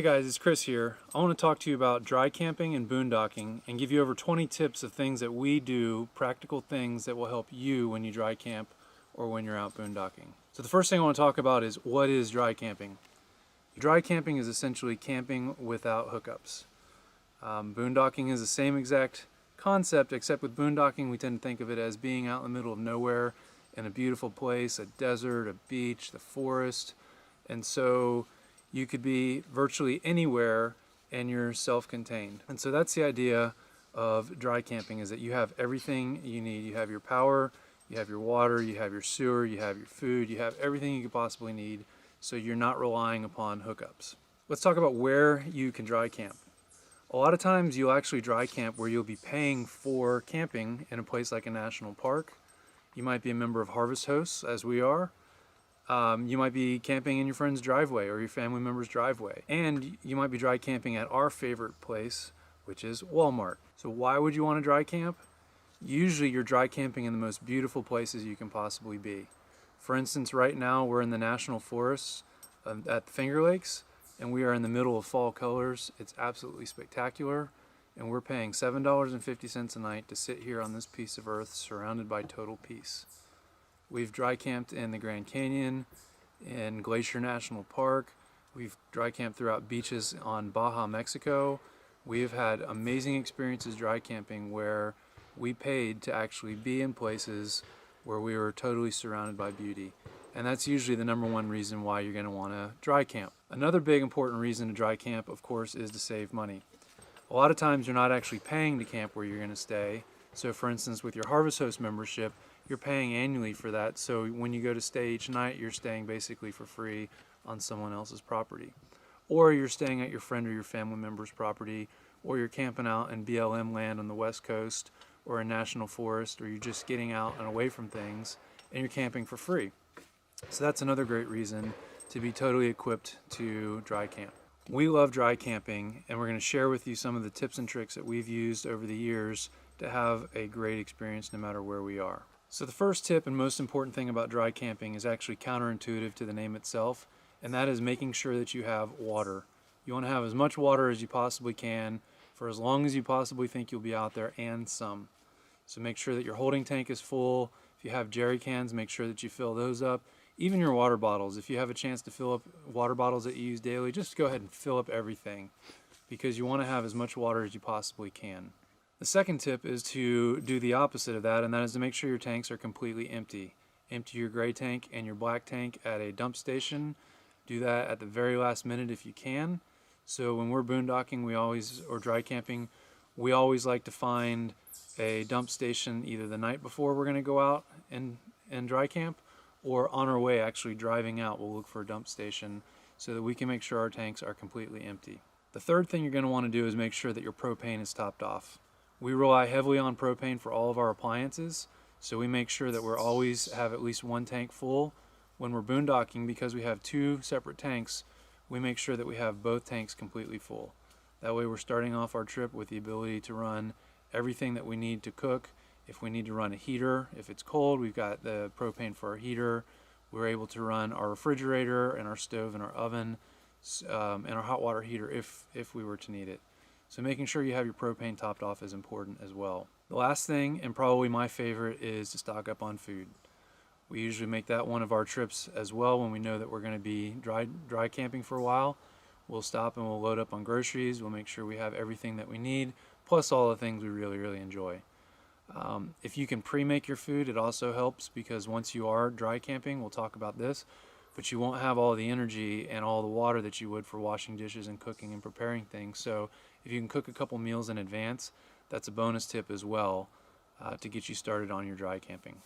guys, it's Chris here. I want to talk to you about dry camping and boondocking and give you over 20 tips of things that we do, practical things that will help you when you dry camp or when you're out boondocking. So the first thing I want to talk about is, what is dry camping? Dry camping is essentially camping without hookups. Boondocking is the same exact concept, except with boondocking we tend to think of it as being out in the middle of nowhere in a beautiful place, a desert, a beach, the forest, and so you could be virtually anywhere and you're self-contained. And so that's the idea of dry camping, is that you have everything you need. You have your power, you have your water, you have your sewer, you have your food, you have everything you could possibly need, so you're not relying upon hookups. Let's talk about where you can dry camp. A lot of times you'll actually dry camp where you'll be paying for camping in a place like a national park. You might be a member of Harvest Hosts, as we are. You might be camping in your friend's driveway or your family member's driveway. And you might be dry camping at our favorite place, which is Walmart. So why would you want to dry camp? Usually you're dry camping in the most beautiful places you can possibly be. For instance, right now we're in the national forests at the Finger Lakes, and we are in the middle of fall colors. It's absolutely spectacular, and we're paying $7.50 a night to sit here on this piece of earth surrounded by total peace. We've dry camped in the Grand Canyon, in Glacier National Park. We've dry camped throughout beaches on Baja, Mexico. We have had amazing experiences dry camping where we paid to actually be in places where we were totally surrounded by beauty. And that's usually the number one reason why you're going to want to dry camp. Another big important reason to dry camp, of course, is to save money. A lot of times you're not actually paying to camp where you're going to stay. So for instance, with your Harvest Host membership, you're paying annually for that, so when you go to stay each night, you're staying basically for free on someone else's property. Or you're staying at your friend or your family member's property, or you're camping out in BLM land on the West Coast, or a national forest, or you're just getting out and away from things, and you're camping for free. So that's another great reason to be totally equipped to dry camp. We love dry camping, and we're going to share with you some of the tips and tricks that we've used over the years to have a great experience no matter where we are. So the first tip and most important thing about dry camping is actually counterintuitive to the name itself, and that is making sure that you have water. You want to have as much water as you possibly can for as long as you possibly think you'll be out there, and some. So make sure that your holding tank is full. If you have jerry cans, make sure that you fill those up. Even your water bottles, if you have a chance to fill up water bottles that you use daily, just go ahead and fill up everything, because you want to have as much water as you possibly can. The second tip is to do the opposite of that, and that is to make sure your tanks are completely empty. Empty your gray tank and your black tank at a dump station. Do that at the very last minute if you can. So when we're boondocking, or dry camping, we always like to find a dump station either the night before we're going to go out and dry camp, or on our way actually driving out, we'll look for a dump station so that we can make sure our tanks are completely empty. The third thing you're going to want to do is make sure that your propane is topped off. We rely heavily on propane for all of our appliances, so we make sure that we always have at least one tank full. When we're boondocking, because we have two separate tanks, we make sure that we have both tanks completely full. That way we're starting off our trip with the ability to run everything that we need to cook. If we need to run a heater, if it's cold, we've got the propane for our heater. We're able to run our refrigerator and our stove and our oven and our hot water heater if we were to need it. So making sure you have your propane topped off is important as well. The last thing, and probably my favorite, is to stock up on food. We usually make that one of our trips as well. When we know that we're going to be dry camping for a while, we'll stop and we'll load up on groceries. We'll make sure we have everything that we need, plus all the things we really, really enjoy. If you can pre-make your food, it also helps, because once you are dry camping, we'll talk about this, but you won't have all the energy and all the water that you would for washing dishes and cooking and preparing things. So if you can cook a couple meals in advance, that's a bonus tip as well to get you started on your dry camping.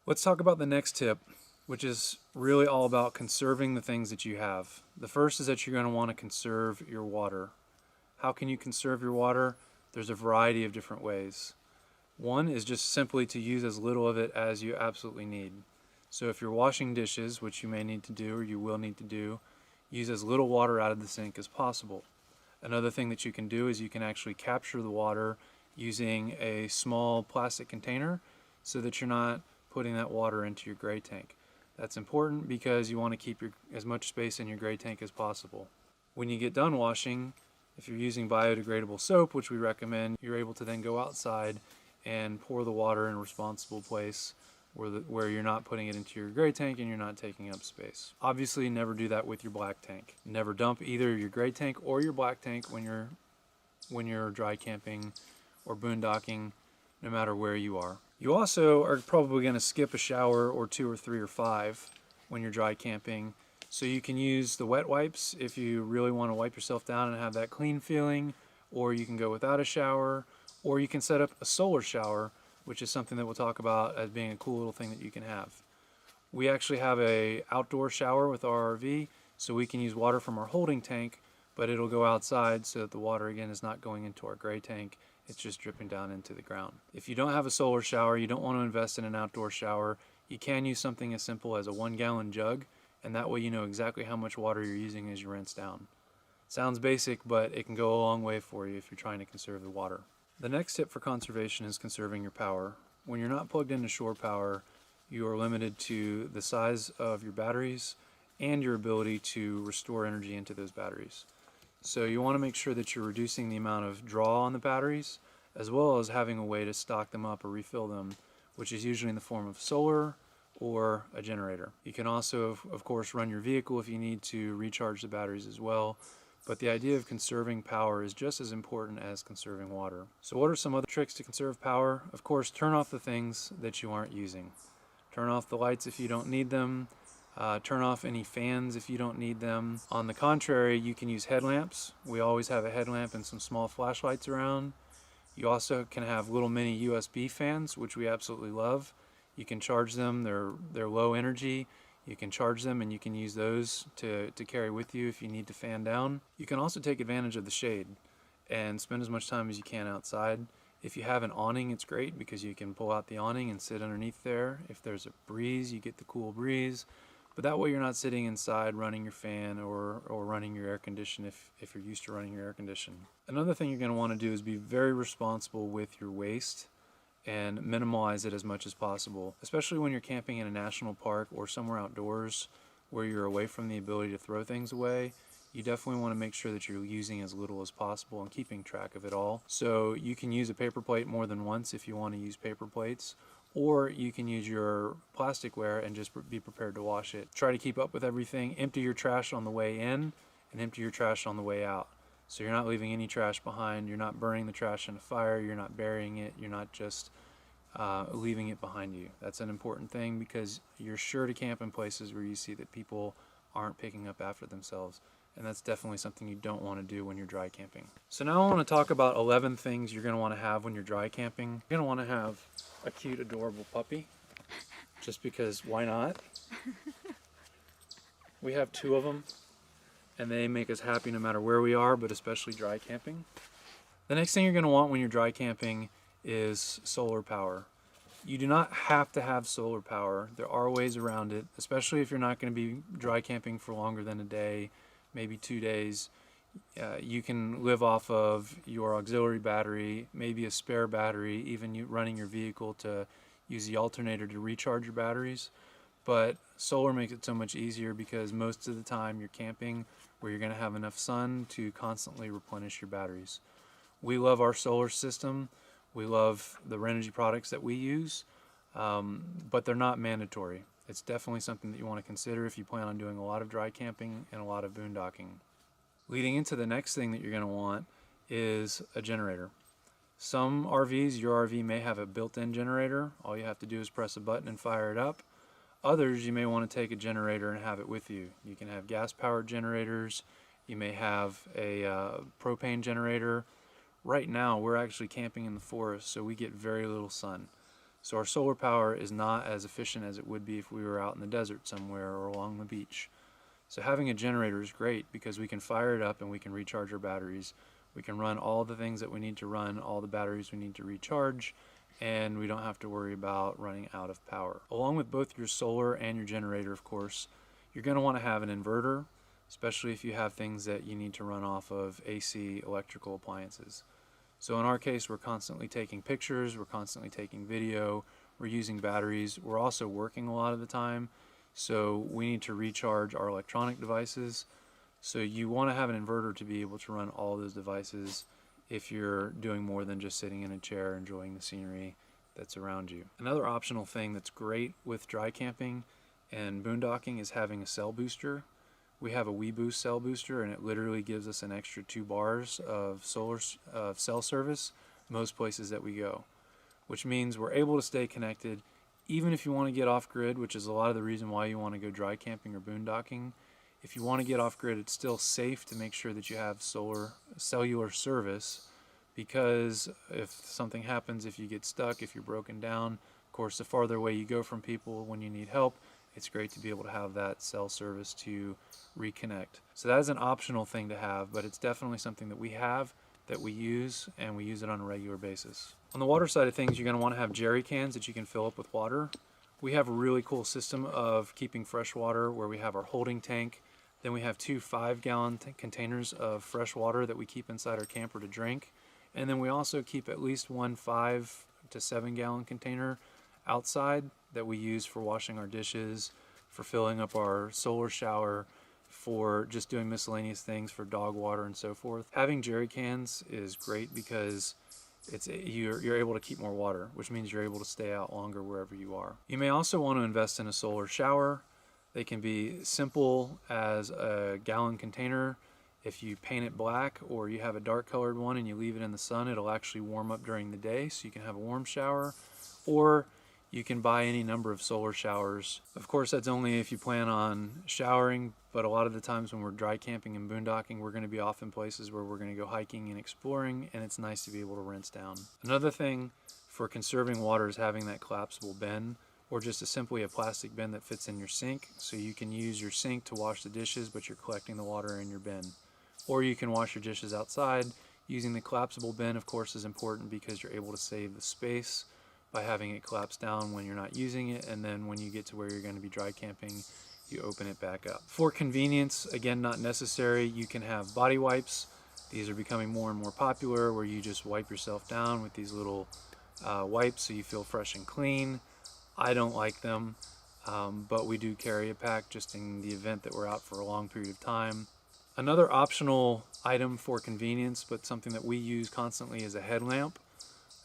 Let's talk about the next tip, which is really all about conserving the things that you have. The first is that you're going to want to conserve your water. How can you conserve your water? There's a variety of different ways. One is just simply to use as little of it as you absolutely need. So if you're washing dishes, which you may need to do or you will need to do, use as little water out of the sink as possible. Another thing that you can do is you can actually capture the water using a small plastic container so that you're not putting that water into your gray tank. That's important because you want to keep as much space in your gray tank as possible. When you get done washing, if you're using biodegradable soap, which we recommend, you're able to then go outside and pour the water in a responsible place where you're not putting it into your gray tank and you're not taking up space. Obviously, never do that with your black tank. Never dump either your gray tank or your black tank when you're dry camping or boondocking, no matter where you are. You also are probably going to skip a shower or 2 or 3 or 5 when you're dry camping. So you can use the wet wipes if you really want to wipe yourself down and have that clean feeling, or you can go without a shower, or you can set up a solar shower, which is something that we'll talk about as being a cool little thing that you can have. We actually have a outdoor shower with our RV, so we can use water from our holding tank, but it'll go outside so that the water again is not going into our gray tank, it's just dripping down into the ground. If you don't have a solar shower, you don't want to invest in an outdoor shower, you can use something as simple as a 1-gallon jug, and that way you know exactly how much water you're using as you rinse down. Sounds basic, but it can go a long way for you if you're trying to conserve the water. The next tip for conservation is conserving your power. When you're not plugged into shore power, you are limited to the size of your batteries and your ability to restore energy into those batteries. So you want to make sure that you're reducing the amount of draw on the batteries, as well as having a way to stock them up or refill them, which is usually in the form of solar or a generator. You can also, of course, run your vehicle if you need to recharge the batteries as well, but the idea of conserving power is just as important as conserving water. So what are some other tricks to conserve power? Of course, turn off the things that you aren't using. Turn off the lights if you don't need them. Turn off any fans if you don't need them. On the contrary, you can use headlamps. We always have a headlamp and some small flashlights around. You also can have little mini USB fans, which we absolutely love. You can charge them, they're low energy. You can charge them and you can use those to carry with you if you need to fan down. You can also take advantage of the shade and spend as much time as you can outside. If you have an awning, it's great because you can pull out the awning and sit underneath there. If there's a breeze, you get the cool breeze. But that way you're not sitting inside running your fan or running your air condition if you're used to running your air condition. Another thing you're going to want to do is be very responsible with your waste and minimize it as much as possible, especially when you're camping in a national park or somewhere outdoors where you're away from the ability to throw things away. You definitely want to make sure that you're using as little as possible and keeping track of it all. So you can use a paper plate more than once if you want to use paper plates, or you can use your plasticware and just be prepared to wash it. Try to keep up with everything. Empty your trash on the way in and empty your trash on the way out. So you're not leaving any trash behind, you're not burning the trash in a fire, you're not burying it, you're not just leaving it behind you. That's an important thing because you're sure to camp in places where you see that people aren't picking up after themselves. And that's definitely something you don't want to do when you're dry camping. So now I want to talk about 11 things you're going to want to have when you're dry camping. You're going to want to have a cute, adorable puppy, just because why not? We have 2 of them, and they make us happy no matter where we are, but especially dry camping. The next thing you're going to want when you're dry camping is solar power. You do not have to have solar power. There are ways around it, especially if you're not going to be dry camping for longer than a day, maybe 2 days. You can live off of your auxiliary battery, maybe a spare battery, even you running your vehicle to use the alternator to recharge your batteries. But solar makes it so much easier because most of the time you're camping where you're going to have enough sun to constantly replenish your batteries. We love our solar system. We love the Renogy products that we use, but they're not mandatory. It's definitely something that you want to consider if you plan on doing a lot of dry camping and a lot of boondocking. Leading into the next thing that you're going to want is a generator. Some RVs, your RV may have a built-in generator. All you have to do is press a button and fire it up. Others, you may want to take a generator and have it with you. You can have gas-powered generators. You may have a propane generator. Right now, we're actually camping in the forest, so we get very little sun. So our solar power is not as efficient as it would be if we were out in the desert somewhere or along the beach. So having a generator is great because we can fire it up and we can recharge our batteries. We can run all the things that we need to run, all the batteries we need to recharge, and we don't have to worry about running out of power. Along with both your solar and your generator, of course, you're going to want to have an inverter, especially if you have things that you need to run off of AC electrical appliances. So in our case, we're constantly taking pictures, we're constantly taking video, we're using batteries, we're also working a lot of the time, so we need to recharge our electronic devices. So you want to have an inverter to be able to run all those devices if you're doing more than just sitting in a chair enjoying the scenery that's around you. Another optional thing that's great with dry camping and boondocking is having a cell booster. We have a WeBoost cell booster, and it literally gives us an extra 2 bars of cell service most places that we go, which means we're able to stay connected even if you want to get off grid, which is a lot of the reason why you want to go dry camping or boondocking. If you want to get off grid, it's still safe to make sure that you have cellular service, because if something happens, if you get stuck, if you're broken down, of course, the farther away you go from people when you need help, it's great to be able to have that cell service to reconnect. So that is an optional thing to have, but it's definitely something that we have, that we use, and we use it on a regular basis. On the water side of things, you're going to want to have jerry cans that you can fill up with water. We have a really cool system of keeping fresh water where we have our holding tank. Then we have 2 5-gallon containers of fresh water that we keep inside our camper to drink. And then we also keep at least 1 5 to 7-gallon container outside that we use for washing our dishes, for filling up our solar shower, for just doing miscellaneous things, for dog water and so forth. Having jerry cans is great because you're able to keep more water, which means you're able to stay out longer wherever you are. You may also want to invest in a solar shower. They can be simple as a gallon container. If you paint it black, or you have a dark colored one and you leave it in the sun, it'll actually warm up during the day, so you can have a warm shower. Or you can buy any number of solar showers. Of course, that's only if you plan on showering, but a lot of the times when we're dry camping and boondocking, we're going to be off in places where we're going to go hiking and exploring, and it's nice to be able to rinse down. Another thing for conserving water is having that collapsible bin, or just simply a plastic bin that fits in your sink, so you can use your sink to wash the dishes, but you're collecting the water in your bin. Or you can wash your dishes outside. Using the collapsible bin, of course, is important because you're able to save the space by having it collapse down when you're not using it, and then when you get to where you're going to be dry camping, you open it back up. For convenience, again, not necessary, you can have body wipes. These are becoming more and more popular, where you just wipe yourself down with these little wipes so you feel fresh and clean. I don't like them, but we do carry a pack just in the event that we're out for a long period of time. Another optional item for convenience, but something that we use constantly, is a headlamp.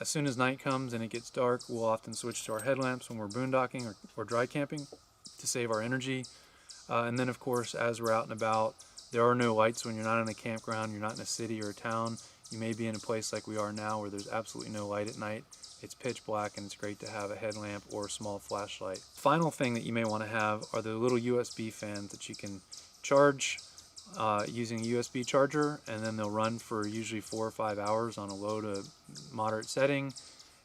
As soon as night comes and it gets dark, we'll often switch to our headlamps when we're boondocking or dry camping to save our energy. And then, of course, as we're out and about, there are no lights when you're not in a campground, you're not in a city or a town. You may be in a place like we are now where there's absolutely no light at night. It's pitch black, and it's great to have a headlamp or a small flashlight. Final thing that you may want to have are the little USB fans that you can charge using a USB charger, and then they'll run for usually 4 or 5 hours on a low to moderate setting,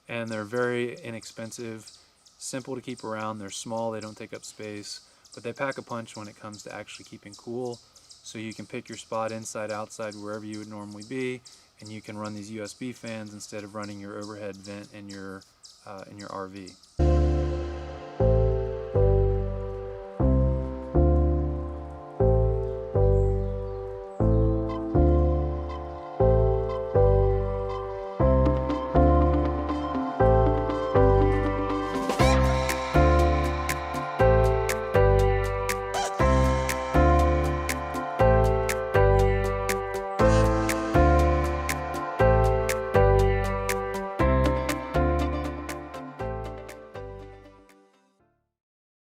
and they're very inexpensive, simple to keep around. They're small, they don't take up space, but they pack a punch when it comes to actually keeping cool. So you can pick your spot inside, outside, wherever you would normally be, and you can run these USB fans instead of running your overhead vent in your RV.